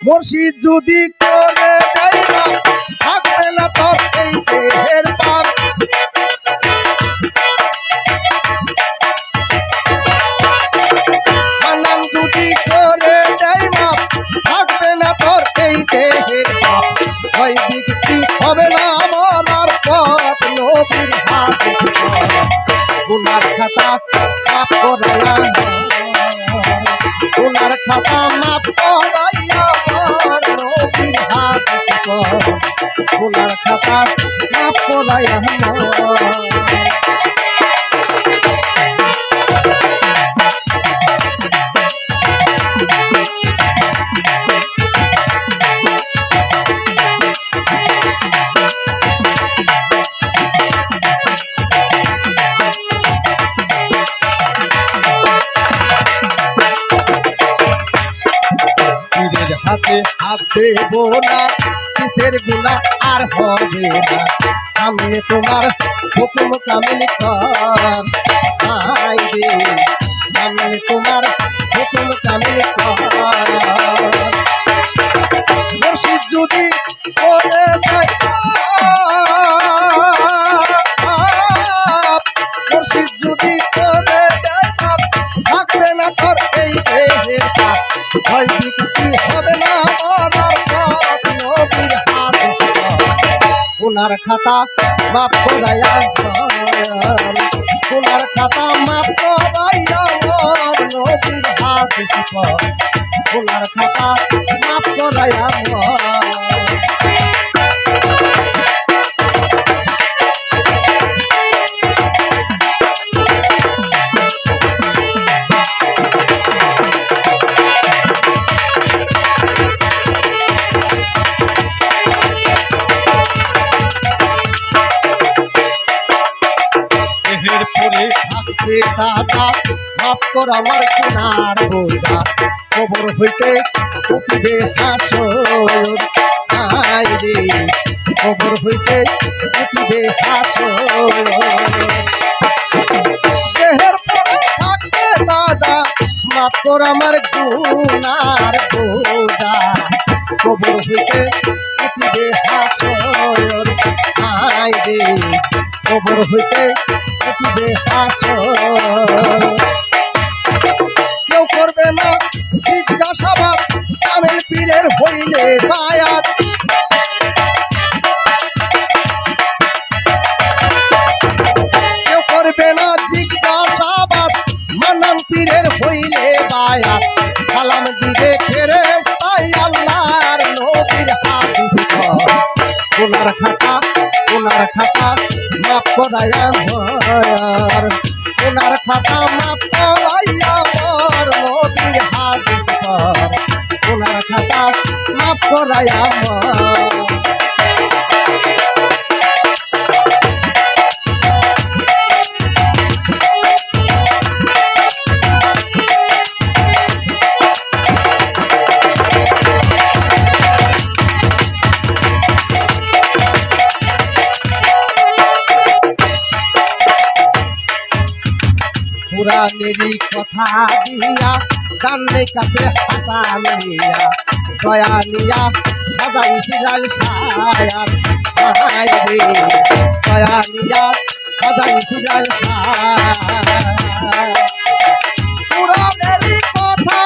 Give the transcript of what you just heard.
মুর্শিদ যদি করে দেয় না থাকবে না তোর এই দেহের পাপ। মানাম যদি করে দেয় না থাকবে না তোর এই দেহের পাপ। ওই বিক্রি হবে না আমার পথ নবীর হাদিস গুনার খাতা মাফ করাইয়া গুনার খাতা মাফ করাইয়া নবীর হাদিস গুনার খাতা মাফ করাইয়া হাতে হাত দেব না কিসের গুনাহ আর হবে না সামনে তোমার হুকুম কামিল কর আই রে সামনে তোমার হুকুম কামিল কর। মুর্শিদ যদি করে দেয় মুর্শিদ যদি করে দেয় থাকবে না তোর এই দেহের পাপ। ভয় বিক্রি হবে না আমার পথ নবীর হাদিস গুনার খাতা মাফ করাইয়া গুনার খাতা মাফ করাইয়া নবীর হাদিস গুনার খাতা মাফ করাইয়া মাফ কর আমার গুনার বোঝা কবর হইতে উঠিবে হাসর আই রে কবর হইতে উঠিবে হাসর। দেহের পরে থাকবে তাজা মাফ কর আমার গুনার বোঝা কবর হইতে উঠিবে হাসর আই রে কবর হইতে উঠিবে হাসর। কেউ করবে না জিজ্ঞাসাবাদ কামেল পীরের হইলে বায়াত। কেউ করবে না জিজ্ঞাসাবাদ মানাম পীরের হইলে বায়াত। সালাম দিবে ফেরেশতাই আল্লাহর নবীর হাদিস গুনার খাতা মাফ করাইয়া গুনার খাতা মাফ করাইয়া নবীর হাদিস গুনার খাতা মাফ করাইয়া পুরানেরই কথা দিয়া ডান্ডে কাছে হাসান নিয়া দয়া নিয়া খাজা ইসরাইল শায়ার আই রে দয়া নিয়া খাজা ইসরাইল শায়ার। পুরানেরই কথা